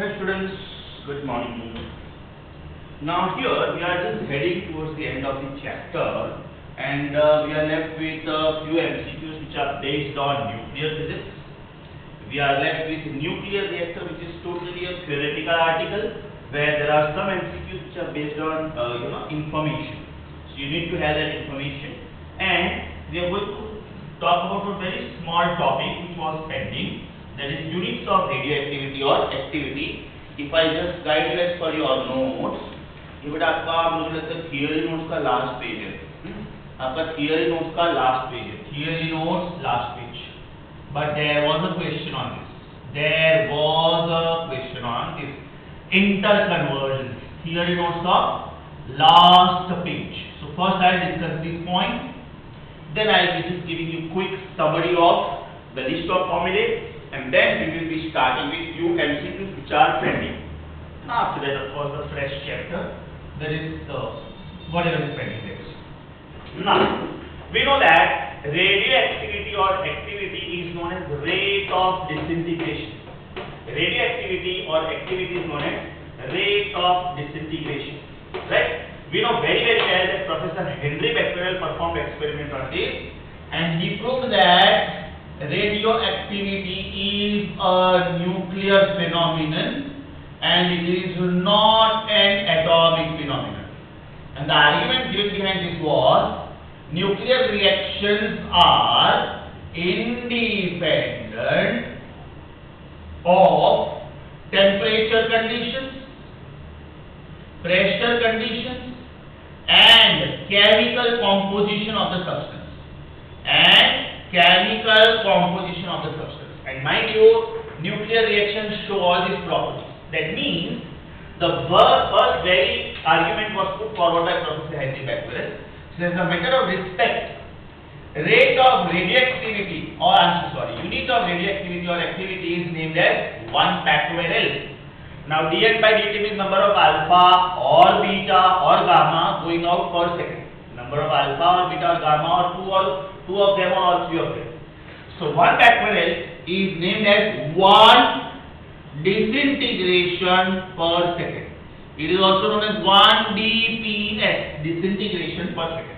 Hi students, good morning. Now here we are just heading towards the end of the chapter and we are left with a few MCQs which are based on nuclear physics. We are left with nuclear reactor, which is totally a theoretical article where there are some MCQs which are based on information. So you need to have that information, and we are going to talk about a very small topic which was pending, that is units of radioactivity or activity. If I just guide you as per your notes, ये बेटा आपका मुझे लगता है theory notes का last page है, आपका theory notes का लास्ट पेज है, theory notes last page. But there was a question on this. There was a question on this interconvergence. Theory notes of last page. So first I will discuss this point. Then I will be just giving you quick summary of the list of formulae, and then we will be starting with few MCQs which are pending. After that, of course, the fresh chapter. That is whatever is pending next. Now we know that radioactivity or activity is known as rate of disintegration. Radioactivity or activity is known as rate of disintegration. Right? We know very well that Professor Henry Becquerel performed experiment on this, and he proved that radioactivity is a nuclear phenomenon and it is not an atomic phenomenon. And the argument given behind this was nuclear reactions are independent of temperature conditions, pressure conditions, and chemical composition of the substance. And mind you, nuclear reactions show all these properties. That means the first very argument was put forward by Professor Henry Becquerel. So as a matter of respect, unit of radioactivity or activity is named as 1 factorial. Now dN by dt means number of alpha or beta or gamma going out per second. Number of alpha or beta or gamma or two of them or all three of them. So 1 factorial is named as 1 disintegration per second. It is also known as 1 dps, disintegration per second.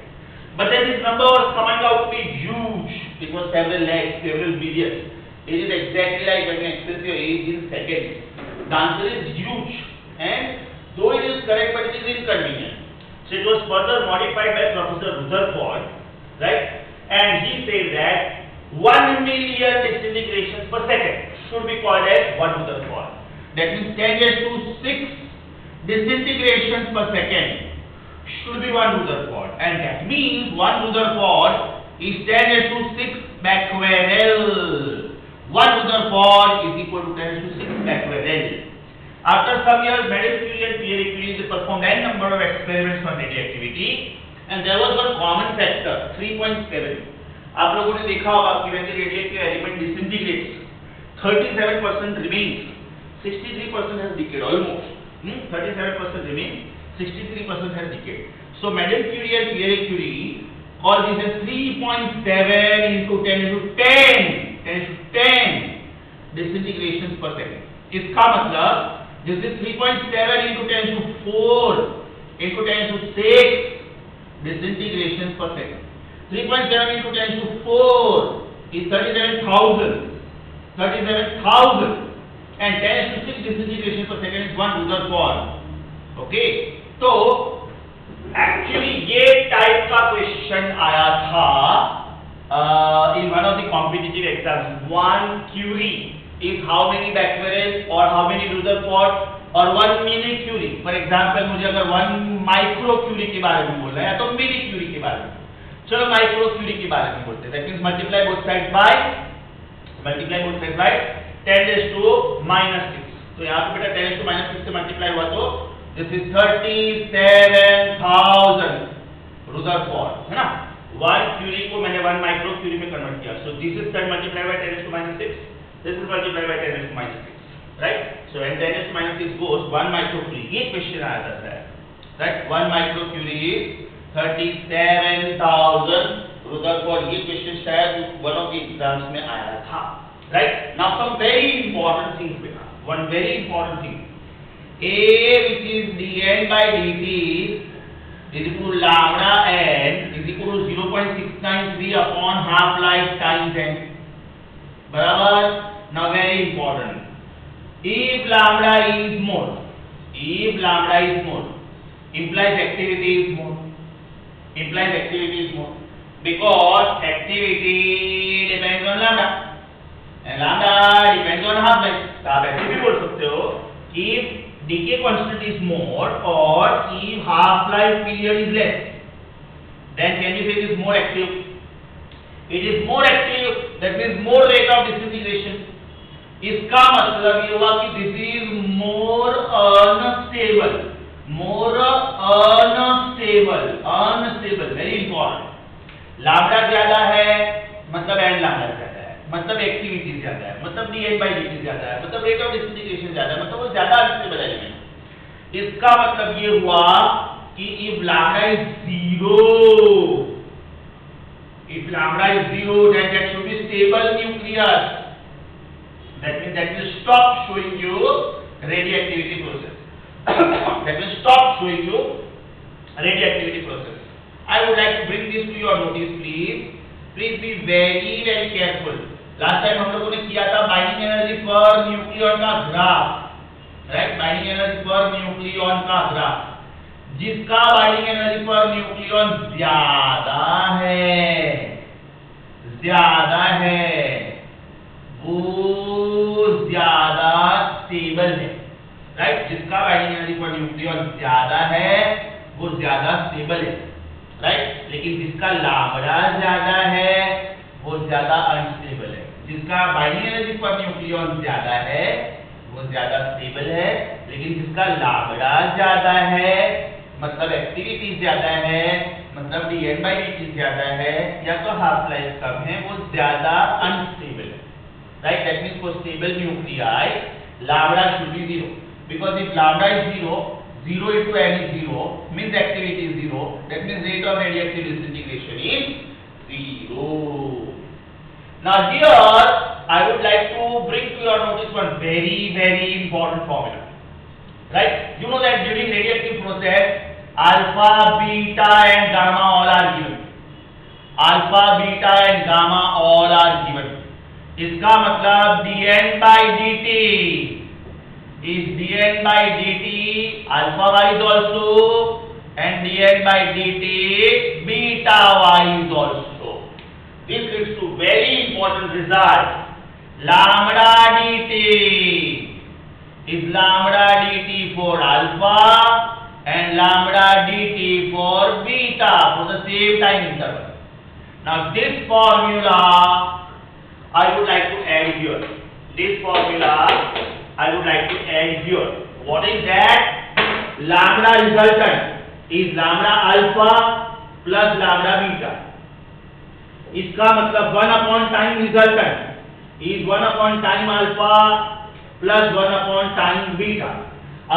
But then this number was coming out to be huge. It was several lakhs, several billions. It is exactly like when you express your age in seconds. The answer is huge, and though it is correct, but it is inconvenient. So it was further modified by Professor Rutherford, right? And he said that 1 million disintegrations per second should be called as 1 Rutherford. That means 10 raised to 6 disintegrations per second should be 1 Rutherford, and that means 1 Rutherford is 10 raised to 6 becquerel. 1 Rutherford is equal to 10 raised to 6 becquerel. After some years, Madame Curie and Pierre Curie performed n number of experiments on radioactivity, and there was one common factor, 3.7. आप लोगों ने देखा होगा कि when the radioactive element disintegrates, 37% remains, 63% has decayed almost. 37% remains, 63% has decayed. So Madame Curie and Pierre Curie call this as 3.7 into 10 into 10 disintegrations per second. इसका मतलब this is 3.7 into 10 to 4 into 10 to 6 disintegrations per second. 3.7 into 10 to 4 is 37,000, and 10 to 6 disintegration per second is 1 Rutherford. Okay, तो actually ये type का question आया था in one of the competitive exams. 1 Curie is how many becquerel or how many Rutherford or 1 milli Curie. For example, मुझे अगर 1 micro Curie के बारे में बोलना है या तो milli Curie के बारे में, चलो माइक्रो क्यूरी के बारे में बोलते हैं. That means multiply both side by 10 raised to -6. तो यहाँ पे बेटा 10 raised to -6 से मल्टीप्लाई हुआ तो दिस इज 37,000 Rutherford, है ना. 1 क्यूरी को मैंने 1 माइक्रो क्यूरी में कन्वर्ट किया. So this is multiply by 10 raised to -6. This is multiply by 10 raised to -6. Right. So when 10 raised to -6 goes 1 micro curie. ये क्वेश्चन आया था sir. Right. 1 micro curie is 37,000 Rutherford. ये question शायद one of the exams में आया था. Right? Now some very important things बेटा. one very important thing. A, which is dn by dt, is equal to lambda n is equal to 0.693 upon half life times n. बराबर. Now very important. If lambda is more, implies activity is more. Because activity depends on lambda and lambda depends on half life. तो आप ऐसे भी बोल सकते हो if decay constant is more or if half life period is less, then can you say it is more active? It is more active, that means more rate of disintegration. इसका मतलब ये हुआ कि this is more unstable, very important. Lambda ज्यादा है मतलब n lambda ज्यादा है, मतलब एक्टिविटी ज्यादा है, मतलब dn by dt ज्यादा है, मतलब रेट ऑफ डिसइंटीग्रेशन ज्यादा है, मतलब वो ज्यादा अनस्टेबल एलिमेंट. इसका मतलब ये हुआ कि if lambda is zero, then that should be stable nucleus. That means that will stop showing you radioactivity process. I would like to bring this to your notice, please. Please be very very careful. Last time हम लोगों ने किया था binding energy per nucleon का graph, right? Binding energy per nucleon का graph. जिसका binding energy per nucleon ज्यादा है वो ज्यादा स्टेबल है, राइट? जिसका बाइंडिंग एनर्जी पर न्यूक्लियॉन ज्यादा है वो ज्यादा स्टेबल है, राइट? लेकिन जिसका लैम्डा ज्यादा है वो ज्यादा अनस्टेबल है. जिसका बाइंडिंग एनर्जी पर न्यूक्लियॉन ज्यादा है वो ज्यादा स्टेबल है, लेकिन जिसका लैम्डा ज्यादा है मतलब एक्टिविटी ज्यादा है, मतलब dn by dt ज्यादा है या तो हाफ लाइफ कम है, वो ज्यादा अनस्टेबल है, right? That means for stable nuclei lambda should be 0, because if lambda is 0 into n is 0 means activity is 0, that means rate of radioactive disintegration is 0. Now here I would like to bring to your notice one very very important formula, right? You know that during radioactive process alpha, beta and gamma all are given. इसका मतलब dn by dt is dn by dt alpha wise also and dn by dt beta wise also. This leads to very important result. Lambda dt is lambda dt for alpha and lambda dt for beta for the same time interval. Now this formula I would like to add here. What is that? Lambda resultant is lambda alpha plus lambda beta. इसका मतलब 1 upon time resultant is 1 upon time alpha plus 1 upon time beta.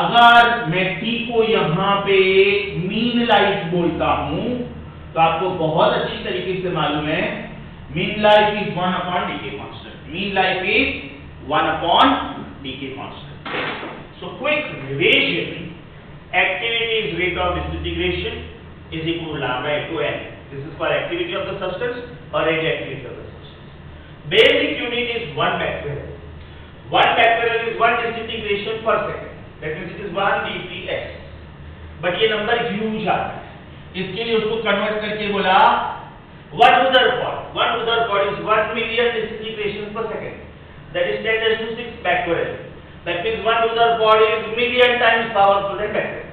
अगर मैं t को यहाँ पे mean life बोलता हूँ तो आपको बहुत अच्छी तरीके से मालूम है mean life is 1 upon decay constant. So quick revision. Activity is rate of disintegration is equal to lambda into n. This is for activity of the substance or radioactivity of the substance. Basic unit is 1 becquerel. 1 becquerel is 1 disintegration per second. That means it is 1 dps. But ये number huge आता है. इसके लिए उसको convert करके बोला 1 Rutherford is 1 million disintegrations per second. That is 10⁶ becquerel. That means 1 Rutherford is million times powerful than becquerel.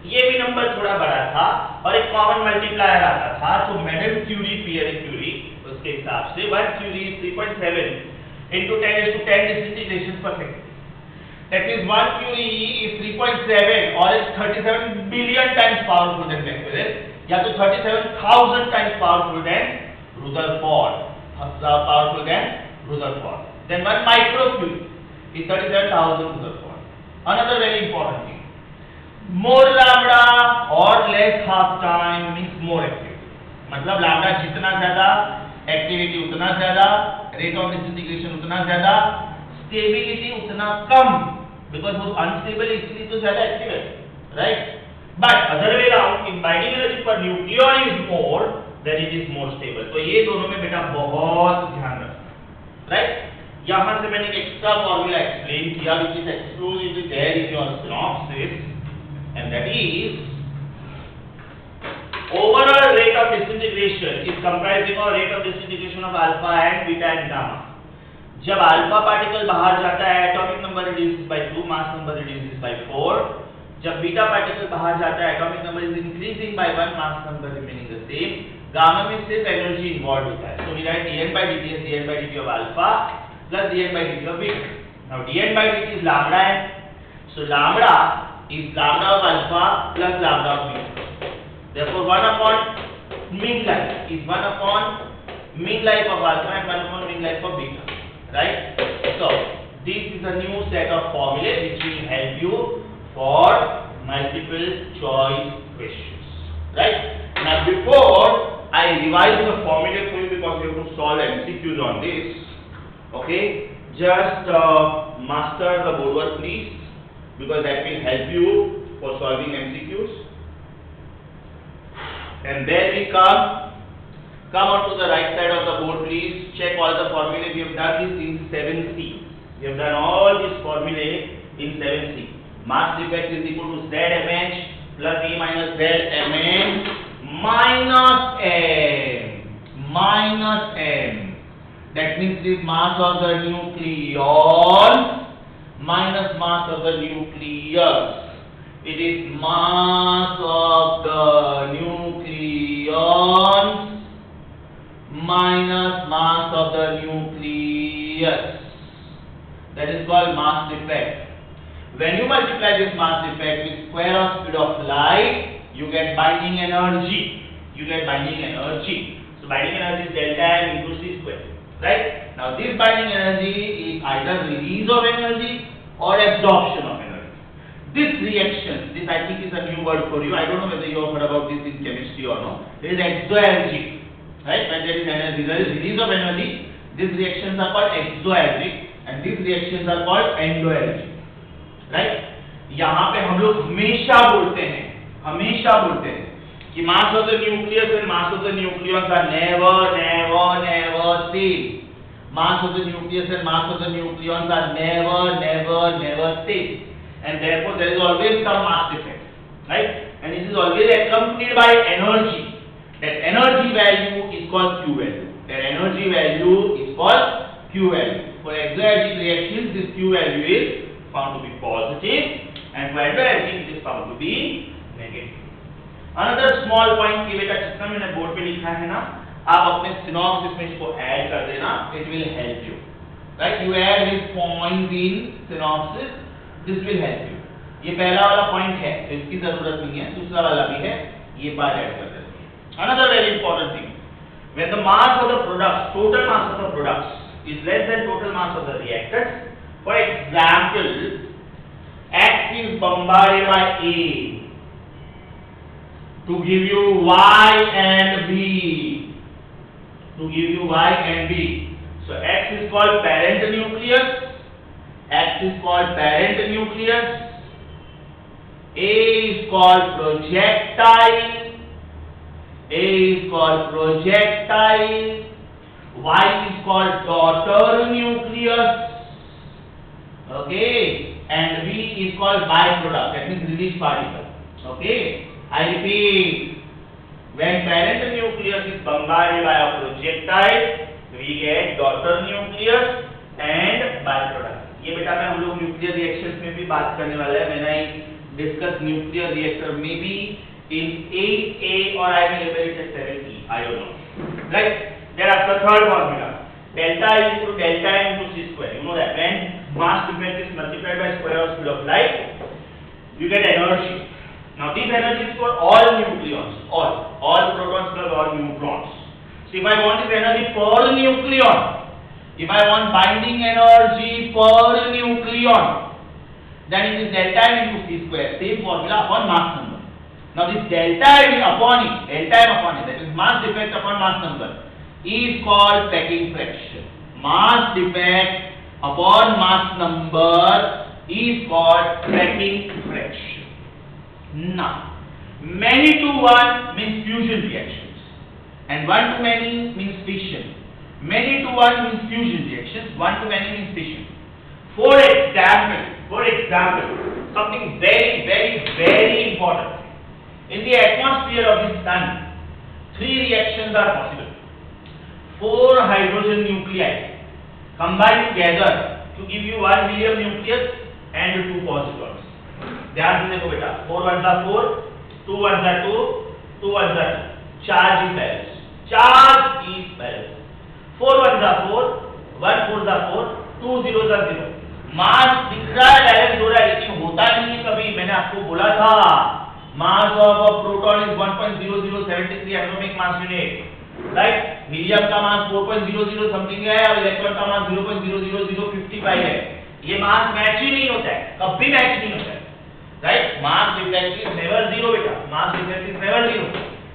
ये भी नंबर थोड़ा बड़ा था और एक कॉमन मल्टीप्लायर आता था, तो मैडम क्यूरी, पियर क्यूरी, उसके हिसाब से 1 Curie is 3.7 into 10⁻10 disintegrations per second. That means 1 curie is 3.7 or it's 37 billion times powerful than becquerel, या तो 37,000 times powerful than Rutherford. Then 1 microcurie is 37,000 Rutherford. Another very important thing. More lambda or less half time means more activity. मतलब lambda जितना ज्यादा activity उतना ज्यादा, rate of disintegration उतना ज्यादा, stability उतना कम, बिकॉज वो अनस्टेबल इसलिए तो ज्यादा एक्टिव है, right? But other way around, in binding energy per nucleon is more then it is more stable. तो ये दोनों में बेटा बहुत ध्यान रखना, राइट? यहां से मैंने एक एक्स्ट्रा फॉर्मूला एक्सप्लेन किया which is exclusively there in your synopsis, and that is overall rate of disintegration is comprising of rate of disintegration of alpha and beta and gamma। जब अल्फा पार्टिकल बाहर जाता है atomic number reduces by 2, mass number reduces by 4। जब beta particle बाहर जाता है atomic number is increasing by 1, mass number remaining the same. Gamma में सिर्फ एनर्जी इन्वॉल्व होता है। So we write dN by dt as dN by dt of alpha plus dN by dt of beta। Now dN by dt is lambda है, so lambda is lambda of alpha plus lambda of beta। Therefore 1 upon mean life is 1 upon mean life of alpha and 1 upon mean life of beta, right? So this is a new set of formulae which will help you for multiple choice questions, right? Now before I revise the formulae for you, because you have to solve MCQs on this, okay, just master the board work please, because that will help you for solving MCQs. And then we come onto the right side of the board please. Check all the formulae. We have done this in 7C. We have done all these formulae in 7C. Mass defect is equal to ZMH plus E minus ZMN minus M. That means this mass of the nucleon minus mass of the nucleus. It is mass of the nucleons minus mass of the nucleus. That is called mass defect. When you multiply this mass defect with square of speed of light, you get binding energy. So binding energy is delta M into c square, right? Now this binding energy is either release of energy or absorption of energy. This reaction, this I think is a new word for you. I don't know whether you have heard about this in chemistry or not. It is exoalgic, right? When there is energy, there is release of energy. These reactions are called exoalgic, and these reactions are called endoalgic, right? यहाँ पे हम लोग हमेशा बोलते हैं कि mass of the nucleus and mass of the nucleons are never same. Mass of the nucleus and mass of the nucleons are never same. And therefore there is always some mass defect, right? And it is always accompanied by energy. That energy value is called Q value. For exoalgic reactions, this Q value is found to be positive, and for endoalgic it is found to be negative. Another small point कि बेटा जितना मैंने board पे लिखा है ना, आप अपने synopsis में इसको ऐड कर देना, it will help you, right? You add these points in synopsis, this will help you. ये पहला वाला पॉइंट है तो इसकी जरूरत नहीं है, दूसरा वाला भी है, ये बात ऐड कर देते हैं. Another very important thing, when the mass of the products, total mass of the products is less than total mass of the reactants, for example, X is bombarded by A to give you Y and B. So X is called parent nucleus. A is called projectile. Y is called daughter nucleus. Okay, and B is called byproduct. That means release particle. Okay, I repeat. When parent nucleus is bombarded by a projectile, we get daughter nucleus and byproduct. ये बेटा मैं हम लोग nuclear reactions में भी बात करने वाला है. When I discuss nuclear reactor, maybe in 8A or I will label it as 7E. I don't know. Right? Thereafter, third formula. Delta is equal to delta M into C square. You know that when mass defect is multiplied by square of speed of light, you get energy. Now this energy is for all nucleons, all protons plus all neutrons. So if I want this energy per nucleon, if I want binding energy per nucleon, then it is delta M into C square, same formula upon mass number. Now this delta M upon it, that is mass defect upon mass number, is called packing fraction. Mass defect upon mass number is called cracking fraction. Now, many to one means fusion reactions, and one to many means fission. Many to one means fusion reactions, one to many means fission. For example, something very important. In the atmosphere of the sun, three reactions are possible. 4 hydrogen nuclei combine together to give you 1 helium nucleus and 2 positors. ध्यान से देखो बेटा, 4 1 are 4, 2 1 are 2, 2 1 are 2. Charge is balanced. Charge is balanced. 4 1 are 4, 1 4 are 4, 2 0 are 0. मास दिख रहा है, balance हो रहा है, लेकिन होता नहीं है कभी. मैंने आपको बोला था mass of a proton is 1.0073 atomic mass unit, right. Helium का मास 4.00 समथिंग है और इलेक्ट्रॉन का मास 0.00055 है. ये मास मैच ही नहीं होता है, कभी मैच नहीं होता है, right. Mass difference is never zero बेटा, mass difference is never zero,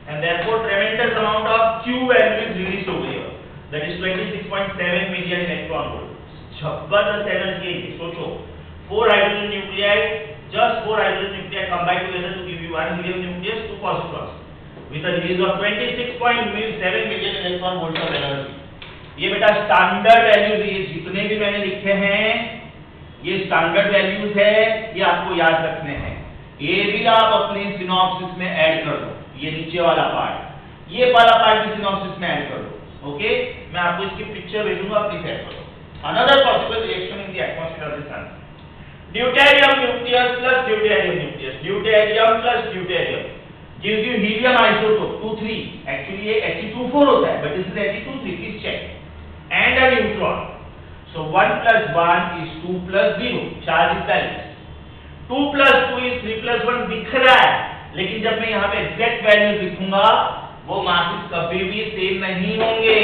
and therefore tremendous amount of Q value is released over here, that is 26.7 million electron volt. जबरदस्त एनर्जी है. सोचो, 4 hydrogen nuclei, just 4 hydrogen nuclei combine together to give you 1 helium nucleus, 2 positors, with a release of 26.7 million electron volt of energy. ये बेटा standard values, ये जितने भी मैंने लिखे हैं ये स्टैंडर्ड वैल्यूज है, ये आपको याद रखने हैं. ये भी आप अपने सिनॉप्सिस में ऐड कर दो. ये नीचे वाला पार्ट, ये वाला पार्ट भी सिनॉप्सिस में ऐड कर दो. ओके, मैं आपको इसकी पिक्चर भेजूंगा, प्लीज ऐड करो. Another possible reaction in the atmosphere of the sun. Deuterium nucleus plus deuterium nucleus. Deuterium plus deuterium gives you helium isotope 2 3. Actually ये He2 4 होता है, but this is He2 3. Please check. And a neutron. So 1 plus 1 is 2 plus 0. Charge is balanced. 2 plus 2 is 3 plus 1 दिख रहा है, लेकिन जब मैं यहाँ पे एग्जैक्ट वैल्यू लिखूंगा वो मासेस कभी भी सेम नहीं होंगे.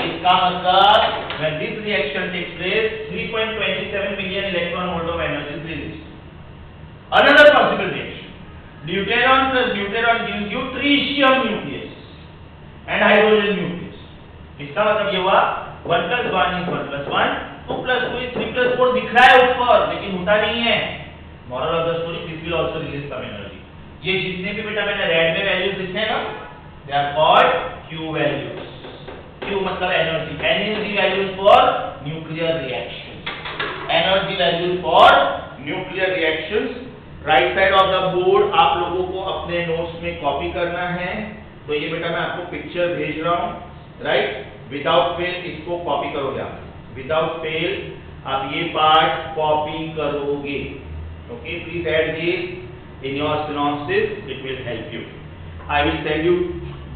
इसका मतलब when this reaction takes place, 3.27 million electron volt of energy is released. Another possible reaction, deuteron plus deuteron gives you tritium nucleus and hydrogen nucleus. इसका मतलब ये हुआ 1 plus 1 is 1 plus 1, 2 plus 2 is 3 plus 4 दिख रहा है ऊपर, लेकिन होता नहीं है. Moral of the story, this will also release some energy. ये जितने भी बेटा मैंने रेड में वैल्यूज लिखे हैं ना, they are called Q values. Q मतलब energy. Energy values for nuclear reactions. Energy values for nuclear reactions. Right side of the board आप लोगों को अपने नोट्स में कॉपी करना है. तो ये बेटा मैं आपको पिक्चर भेज रहा हूँ, राइट. विदाउट फेल इसको कॉपी करोगे आप. विदाउट फेल आप ये पार्ट कॉपी करोगे. Okay, please add this in your synopsis, it will help you. I will send you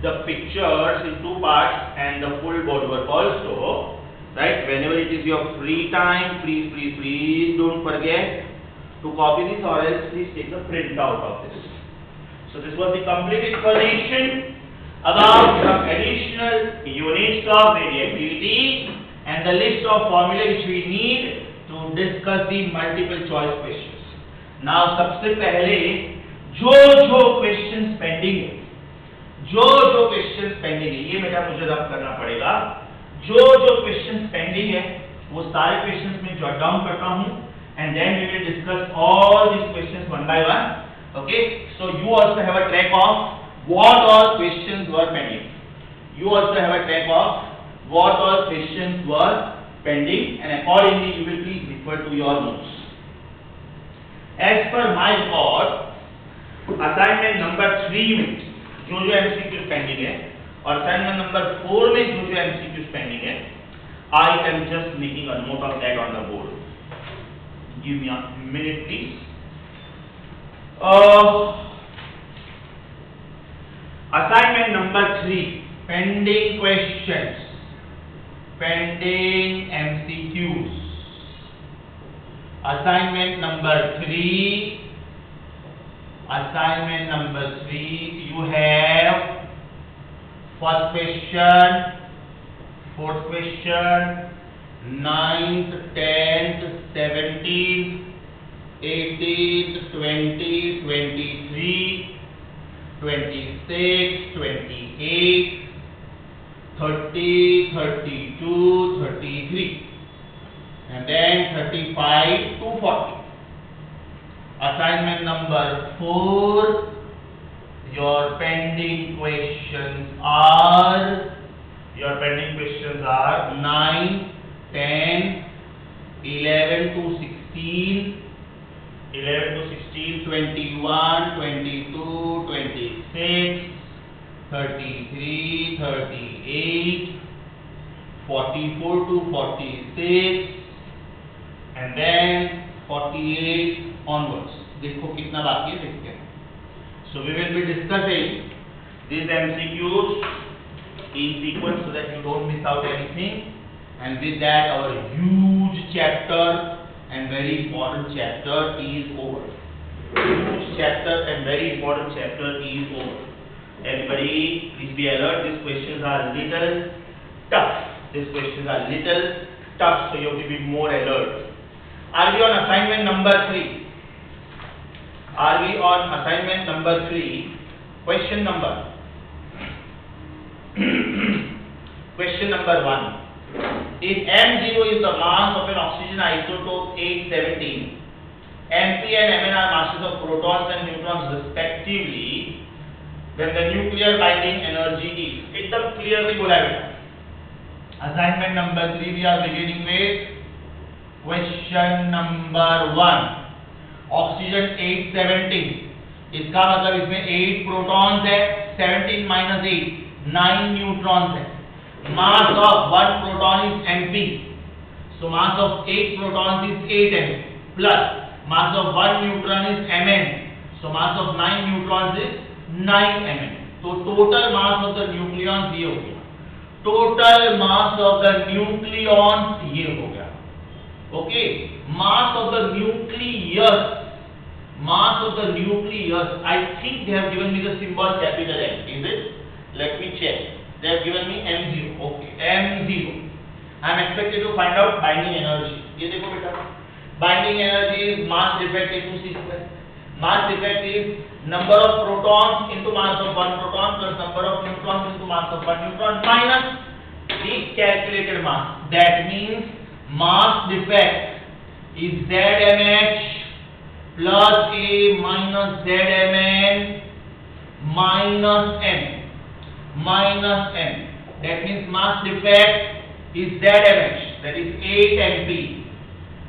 the pictures in 2 parts and the full board work also, right. Whenever it is your free time, please don't forget to copy this, or else please take the print out of this. So this was the complete explanation about some additional units of radioactivity and the list of formulae which we need to discuss the multiple choice questions. Now सबसे पहले जो questions pending है, जो questions pending है, ये बेटा मुझे रब करना पड़ेगा. जो क्वेश्चंस पेंडिंग है वो सारे क्वेश्चंस में जॉट डाउन करता हूं, and then we will discuss all this questions one by one. Okay, so you also have a track of what all questions were pending. You also have a track of what all questions were pending, and accordingly you will please refer to your notes. As per my record, assignment number 3 में जो MCQs pending है और assignment number 4 में जो MCQs pending है, I am just making a note of that on the board. Give me a minute please. Assignment number 3, pending questions, pending MCQs. Assignment number 3, assignment number 3, you have first question, fourth question, 9th, 10th, 17th, 18th, 20, 23, 26, 28, 30, 32, 33. and then 35 to 40. Assignment number 4. Your pending questions are 9, 10, 11 to 16, 21, 22, 26, 33, 38, 44 to 46, and then 48 onwards. देखो कितना बाकी है देखते हैं. So we will be discussing these MCQs in sequence so that you don't miss out anything. And with that, our huge chapter and very important chapter is over. Huge chapter and very important chapter is over. Everybody, please be alert. These questions are little tough. These questions are little tough, so you have to be more alert. Are we on assignment number 3? Are we on assignment number 3? Question number. Question number 1. If M0 is the mass of an oxygen isotope 817, Mp and Mn are masses of protons and neutrons respectively, then the nuclear binding energy is. एकदम clearly बोला है. Assignment number 3 we are beginning with question number 1. Oxygen 817. इसका मतलब इसमें 8 protons है, 17 minus 8 9 neutrons है. Mass of one proton is Mp, so mass of 8 protons is 8 Mp, plus mass of one neutron is Mn, so mass of 9 neutrons is 9 Mn. तो total mass of the nucleons ये हो गया. Total mass of the nucleons ये हो गया. Okay, mass of the nucleus. Mass of the nucleus. I think they have given me the symbol capital M. Is it? Let me check. They have given me M0. Okay, M0. I am expected to find out binding energy. ये देखो बेटा. Binding energy is mass defect into c square. Mass defect is number of protons into mass of one proton plus number of neutrons into mass of one neutron minus the calculated mass. That means mass defect is ZMH plus A minus ZMN minus M. Minus M. That means mass defect is ZMH, that is 8 Mp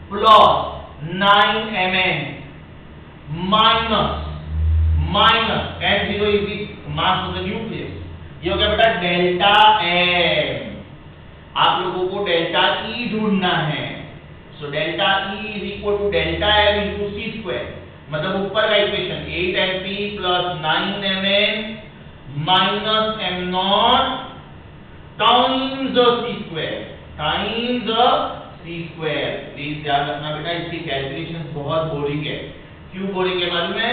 plus 9 Mn minus M0 is the mass of the nucleus. ये हो गया बेटा delta M. आप लोगों को delta E ढूंढना है. So delta E is equal to delta M into c square. मतलब ऊपर का equation 8 Mp plus 9 Mn minus M0 times the c square. Please ध्यान रखना बेटा, इसकी कैलकुलेशंस बहुत बोरिंग है. क्यों बोरिंग है मालूम है?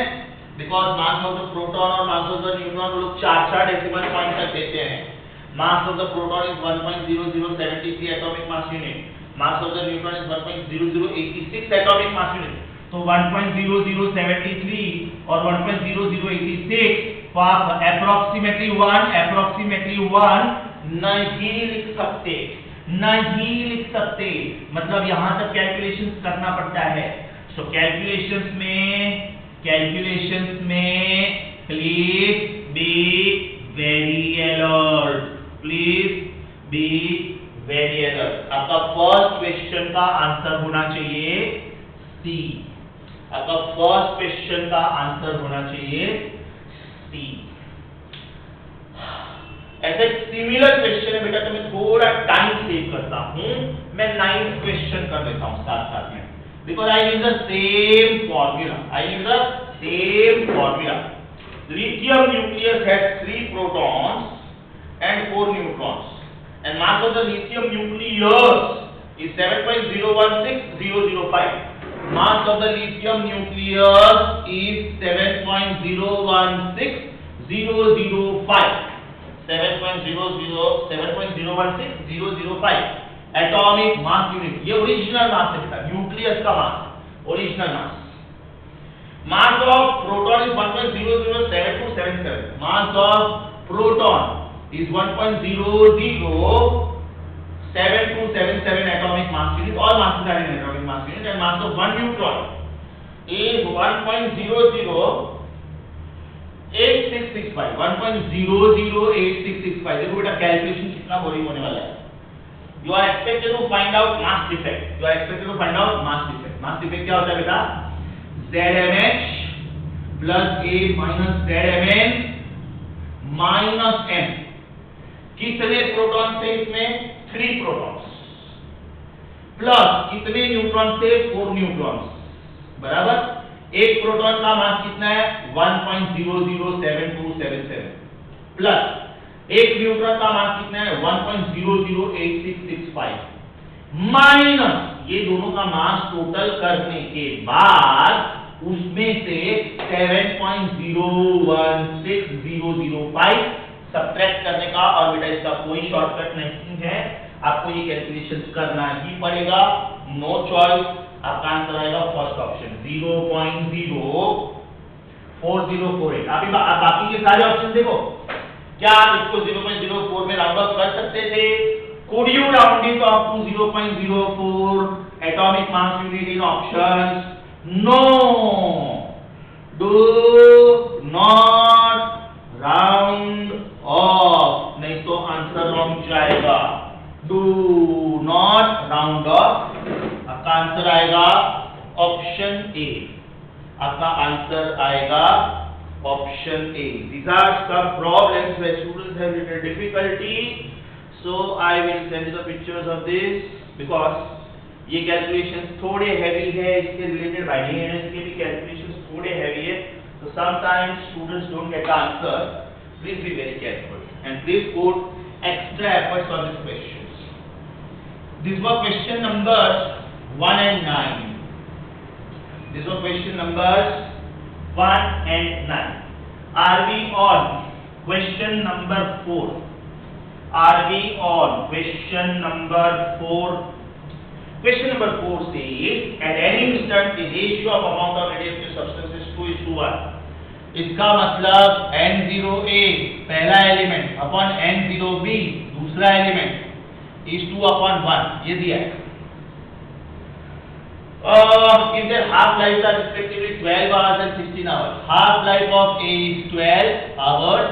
Because mass of the proton और mass of the neutron लोग 4 डेसिमल पॉइंट तक देते हैं. Mass of the proton is 1.0073 atomic mass unit. Mass of the neutron is 1.0086 atomic mass unit. तो 1.0073 और 1.0086 तो आप approximately 1 नहीं लिख सकते. मतलब यहाँ तक कैलकुलेशंस करना पड़ता है. सो कैलकुलेशंस में प्लीज बी वेरी अलर्ट. आपका फर्स्ट क्वेश्चन का आंसर होना चाहिए सी. ऐसे सिमिलर क्वेश्चन है बेटा, तो मैं थोड़ा टाइम सेव करता हूं. मैं 9th क्वेश्चन कर देता हूं साथ में, because I need the same formula. Lithium nucleus has 3 protons and 4 neutrons, and mass of the lithium nucleus is 7.016005. Mass of the lithium nucleus is 7.016005. 7.016005 atomic mass unit. ये original mass है बेटा, nucleus का mass, original mass. Mass of proton is 1.007277. Mass of proton is 1.007277. 7277 atomic mass unit. All masses are in atomic mass unit, and mass of one neutron is 1.008665. 1.008665. देखो बेटा calculation कितना boring होने वाला है. You are expected to find out mass defect. You are expected to find out mass defect. Mass defect क्या होता है बेटा? ZMH plus A minus ZMN minus M. कितने प्रोटॉन थे इसमें? 3 प्रोटॉन्स प्लस कितने न्यूट्रॉन थे? 4 न्यूट्रॉन्स बराबर. एक प्रोटॉन का मास कितना है? 1.007277 प्लस एक न्यूट्रॉन का मास कितना है? 1.008665 माइनस ये दोनों का मास टोटल करने के बाद उसमें से 7.016005 सब्ट्रैक्ट करने का. और बेटा इसका कोई शॉर्टकट नहीं है, आपको ये कैलकुलेशन करना ही पड़ेगा. No choice. आपका आंसर आएगा फर्स्ट ऑप्शन 0.04048. आप बाकी के सारे ऑप्शन देखो. क्या आप इसको 0.04 में राउंड ऑफ कर सकते थे? Could you round it off to 0.04 atomic mass unit in options? No. Do not round off. नहीं तो आंसर रॉन्ग जाएगा. Do not round off. आपका आंसर आएगा ऑप्शन ए. आपका आंसर आएगा option A. These are some problems where students have little difficulty, so I will send you the pictures of this because ये calculations थोड़े heavy है. इसके related binding energy के भी calculations थोड़े heavy है, so sometimes students don't get the answer. Please be very careful and please put extra efforts on these questions. These were question numbers 1 and 9. These were question numbers 1 and 9. Are we on question number 4? Are we on question number 4? Question number 4 says at any instant the ratio of amount of radioactive substance is 2:1. इसका मतलब N0A पहला element upon N0B दूसरा element is 2/1. ये दिया है. If their half lives are respectively 12 hours and 16 hours, half life of A is 12 hours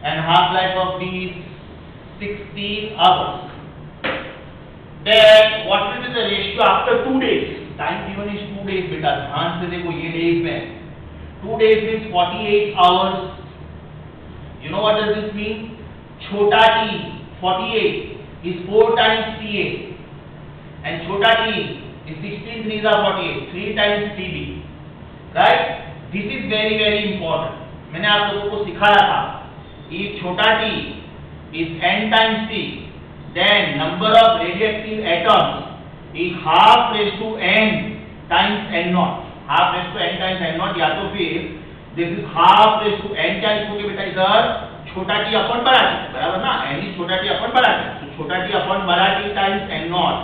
and half life of B is 16 hours. Then what will be the ratio after 2 days? Time given is 2 days बेटा. ध्यान से देखो ये days में 2 days means 48 hours. You know what does this mean? छोटा t 48 is 4 times T8 and छोटा t is 16 3s are 48, 3 times TB, right? This is very very important. मैंने आप लोगों को सिखाया था. If छोटा t is n times t, then number of radioactive atoms is half raised to n times n naught. Half raised to n times n naught या तो फिर this is half raised to n times क्योंकि बेटा इधर छोटा t अपन बड़ा t बराबर ना. n is छोटा t अपन बड़ा t, तो छोटा t अपन बड़ा t times n naught.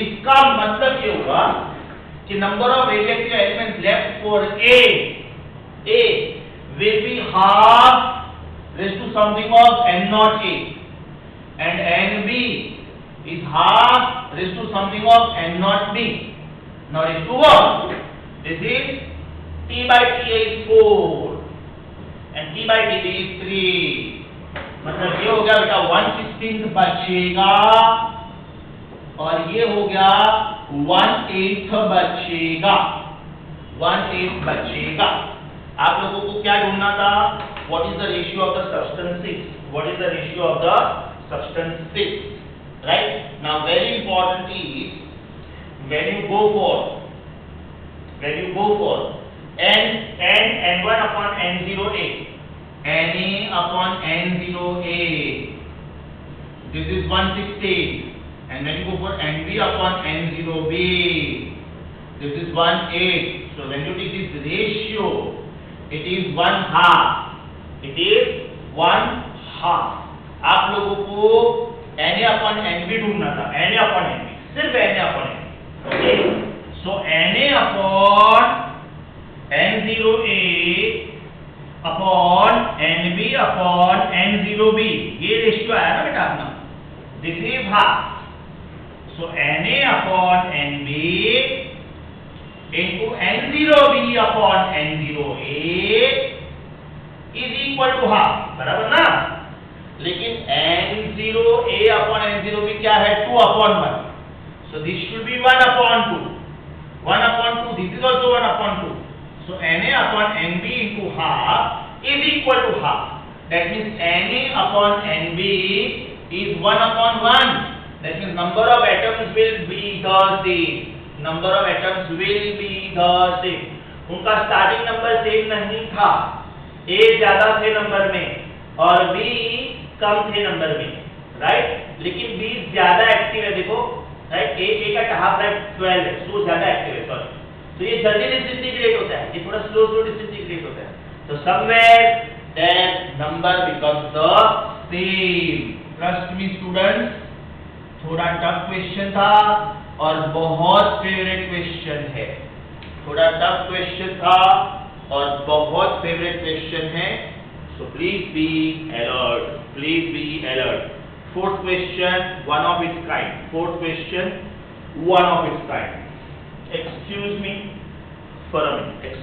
इसका मतलब ये होगा कि number of radioactive elements left for A will be half raised to something of n0 A and NB is half raised to something of n0 B. Now raised to what? This is T by T is 4 and T by TB is 3. मतलब ये हो गया बेटा 1/16 बचेगा और ये हो गया 1/8 बचेगा. 1/8 बचेगा. आप लोगों को क्या ढूंढना था? What is the ratio of the substances? What is the ratio of the substances? Right? Now very important is when you go for N1 upon N0A, Na upon N0A, this is 1/16. And when you go for NB upon N0B, this is 1/8. So when you take this ratio, it is 1/2. It is 1/2. आप लोगों को Na upon NB ढूंढना था. Na upon NB, सिर्फ Na upon NB. Okay. So Na upon N0A upon NB upon N0B, ये ratio आया ना बेटा अपना. This is half. So Na upon Nb into N0B upon N0A is equal to half. बराबर ना? लेकिन N0A upon N0B क्या है? 2 upon 1. So this should be 1 upon 2. 1 upon 2. This is also 1 upon 2. So Na upon Nb into half is equal to half. That means Na upon Nb is 1 upon 1. That means number of atoms will be the same. Number of atoms will be the same. उनका starting number same नहीं था. A ज्यादा थे number में और B कम थे number में, right? लेकिन B ज्यादा एक्टिव है, देखो, राइट? A का हाफ राइट 12 है, so ज्यादा एक्टिव है, सॉरी. तो ये जल्दी डिसइंटीग्रेट होता है, ये थोड़ा स्लो डिसइंटीग्रेट होता है. तो somewhere that number becomes the same. Trust me students, थोड़ा टफ क्वेश्चन था और बहुत फेवरेट क्वेश्चन है. थोड़ा टफ क्वेश्चन था और बहुत फेवरेट क्वेश्चन है. So please be alert. Please be alert. Fourth question, one of its kind. Fourth question, one of its kind. Excuse me for a minute.